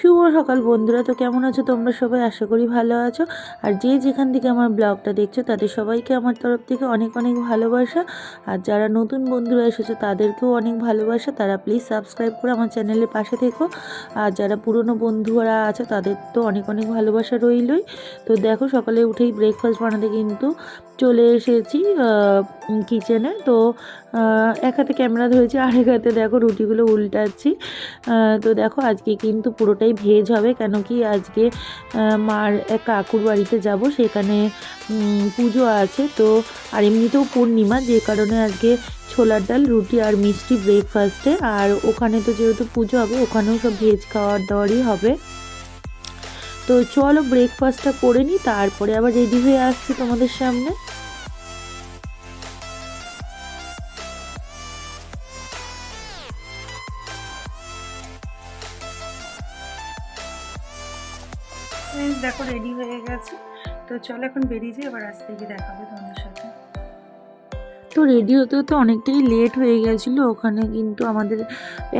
শুভ সকাল বন্ধুরা। তো কেমন আছো তোমরা সবাই? আশা করি ভালো আছো। আর যে যেখান থেকে আমার ব্লগটা দেখছো তাদের সবাইকে আমার তরফ থেকে অনেক অনেক ভালোবাসা। আর যারা নতুন বন্ধুরা এসেছো তাদেরকেও অনেক ভালোবাসা। তারা প্লিজ সাবস্ক্রাইব করে আমার চ্যানেলের পাশে থেকো। আর যারা পুরনো বন্ধুরা আছে তাদের তো অনেক অনেক ভালোবাসা রইলই। তো দেখো সকালে উঠেই ব্রেকফাস্ট বানাতে কিন্তু চলে এসেছি কিচেনে। তো এক হাতে ক্যামেরা ধরেছি, আরেক হাতে দেখো রুটিগুলো উল্টাচ্ছি। তো দেখো আজকে কিন্তু পুরোটাই ভেজ হবে, কেন কি আজকে মার এক কাকুর বাড়িতে যাব, সেখানে পুজো আছে। তো আর এমনিতেও পূর্ণিমা, যে কারণে আজকে ছোলার ডাল, রুটি আর মিষ্টি ব্রেকফাস্টে। আর ওখানে তো যেহেতু পুজো হবে ওখানেও সব ভেজ খাওয়ার দাওয়ারই হবে। তো চলো ব্রেকফাস্টটা করে নিই, তারপরে আবার রেডি হয়ে আসছি তোমাদের সামনে। দেখো রেডি হয়ে গেছে। তো চলো এখন বেরিয়ে যাই, আবার আসতে গিয়ে দেখা হবে তোমাদের সাথে। তো রেডি হতে হতে অনেকটাই লেট হয়ে গেছিলো। ওখানে কিন্তু আমাদের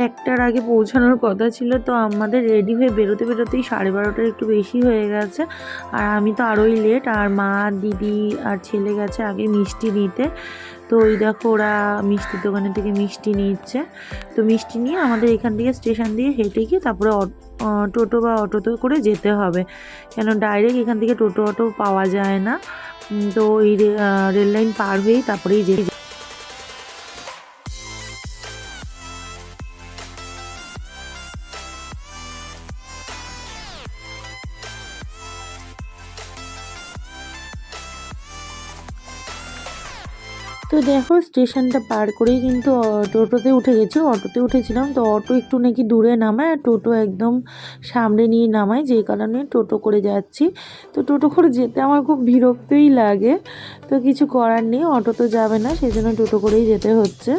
1টার আগে পৌঁছানোর কথা ছিল। তো আমাদের রেডি হয়ে বেরোতে বেরোতেই 12:30টার একটু বেশি হয়ে গেছে। আর আমি তো আরোই লেট। আর মা, দিদি আর ছেলে গেছে আগে মিষ্টি নিতে। তো ওই দেখো ওরা মিষ্টির দোকানের থেকে মিষ্টি নিচ্ছে। তো মিষ্টি নিয়ে আমাদের এখান থেকে স্টেশন দিয়ে হেঁটে গিয়ে তারপরে টোটো বা অটোতে করে যেতে হবে, কেন ডাইরেক্ট এখান থেকে টোটো অটো পাওয়া যায় না। তো এই রেল লাইন পার হয়েই তারপরেই যেতে। তো দেখো স্টেশনটা পার করেই কিন্তু টোটোতে উঠে গেছি। অটোতে উঠেছিলাম, তো অটো একটু নাকি দূরে নামায় আর টোটো একদম সামনে নিয়ে নামায়, যে কারণে টোটো করে যাচ্ছি। তো টোটো করে যেতে আমার খুব বিরক্তই লাগে। তো কিছু করার নেই, অটো তো যাবে না, সেজন্য টোটো করেই যেতে হচ্ছে।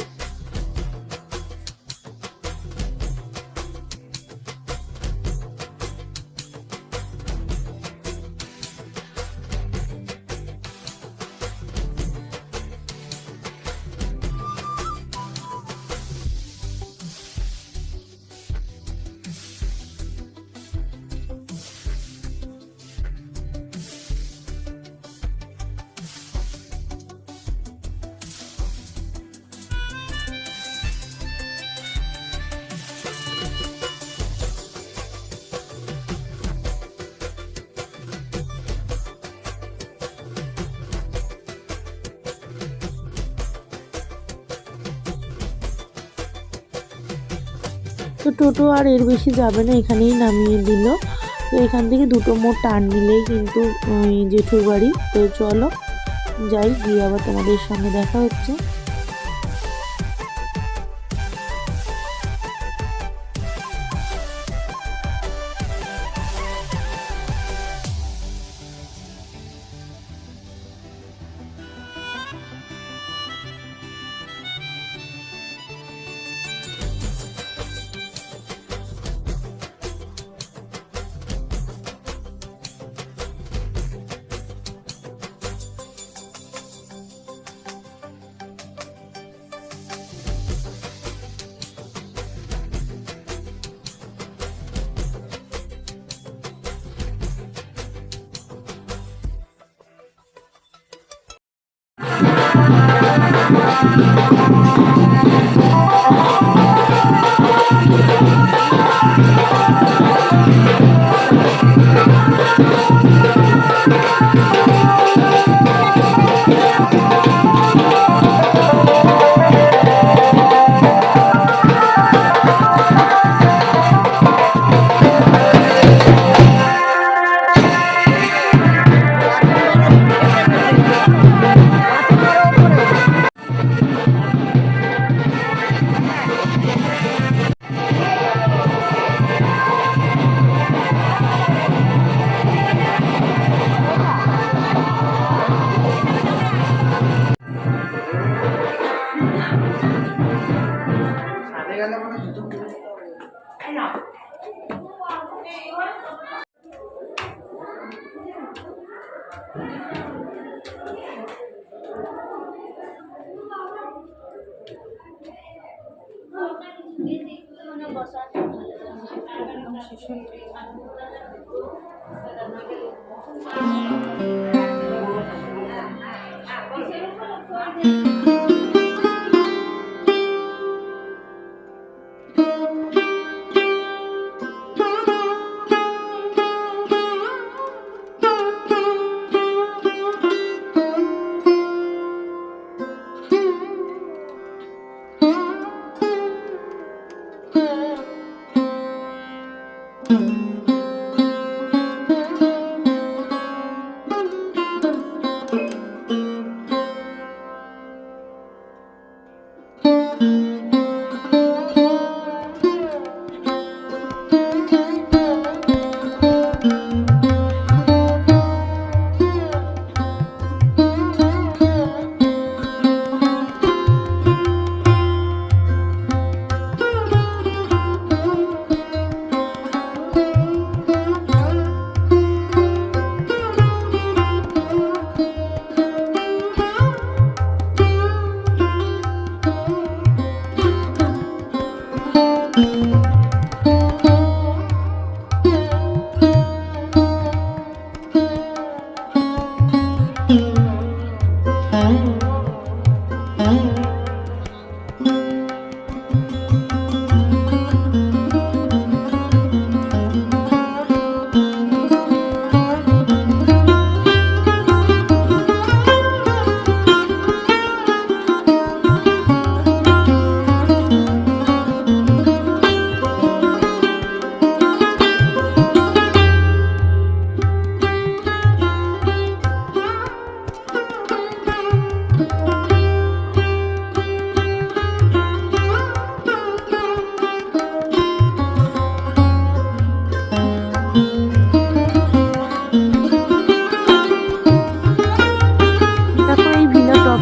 তো টোটো আর এর বেশি যাবে না, এখানেই নামিয়ে দিল। তো এখান থেকে দুটো মোড় টার্ন নিলেই কিন্তু ওই জেঠুর বাড়ি। তো চলো যাই, গিয়ে আবার তোমাদের সামনে দেখা হচ্ছে।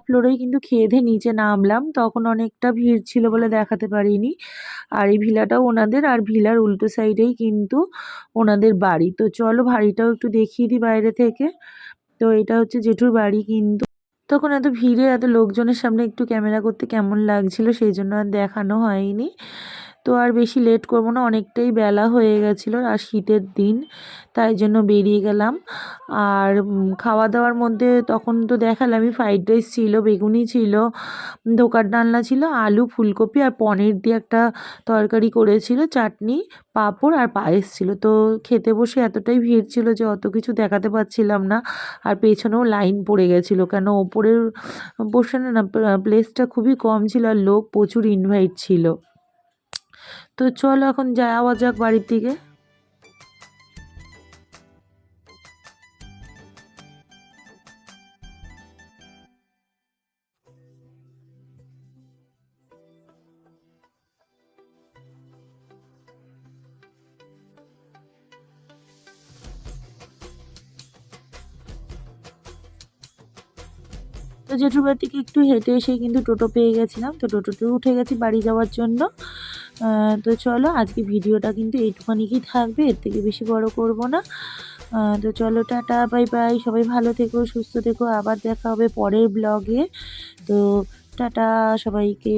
ফ্লোরেই কিন্তু খেয়ে দিয়ে নিচে নামলাম, তখন অনেকটা ভিড় ছিল বলে দেখাতে পারিনি। আর এই ভিলাটাও ওনাদের, আর ভিলার উল্টো সাইডেই কিন্তু ওনাদের বাড়ি। তো চলো বাড়িটাও একটু দেখিয়ে দিই বাইরে থেকে। তো এটা হচ্ছে জেঠুর বাড়ি। কিন্তু তখন এত ভিড়ে এত লোকজনের সামনে একটু ক্যামেরা করতে কেমন লাগছিল, সেই জন্য আর দেখানো হয়নি। তো আর বেশি লেট করবো না, অনেকটাই বেলা হয়ে গেছিলো আর শীতের দিন, তাই জন্য বেরিয়ে গেলাম। আর খাওয়া দাওয়ার মধ্যে তখন তো দেখালামই, ফ্রাইড রাইস ছিল, বেগুনি ছিল, ধোকার ডালনা ছিল, আলু ফুলকপি আর পনির দিয়ে একটা তরকারি করেছিল, চাটনি, পাঁপড় আর পায়েস ছিল। তো খেতে বসে এতটাই ভিড় ছিল যে অত কিছু দেখাতে পারছিলাম না। আর পেছনেও লাইন পড়ে গেছিলো, কেন ওপরের পোর্শনে না প্লেসটা খুবই কম ছিল আর লোক প্রচুর ইনভাইট ছিল। তো চলো এখন যাওয়া যাক বাড়ির দিকে। তো জেঠুর বাড়ি থেকে একটু হেঁটে এসে কিন্তু টোটো পেয়ে গেছিলাম, তো টোটোতে উঠে গেছি বাড়ি যাওয়ার জন্য। তো চলো আজকে ভিডিওটা কিন্তু এইটুখানি কি থাকবে, এর থেকে বেশি বড় করব না। তো চলো টাটা বাই বাই, সবাই ভালো থেকো সুস্থ থেকো, আবার দেখা হবে পরের ব্লগে। তো টাটা সবাইকে।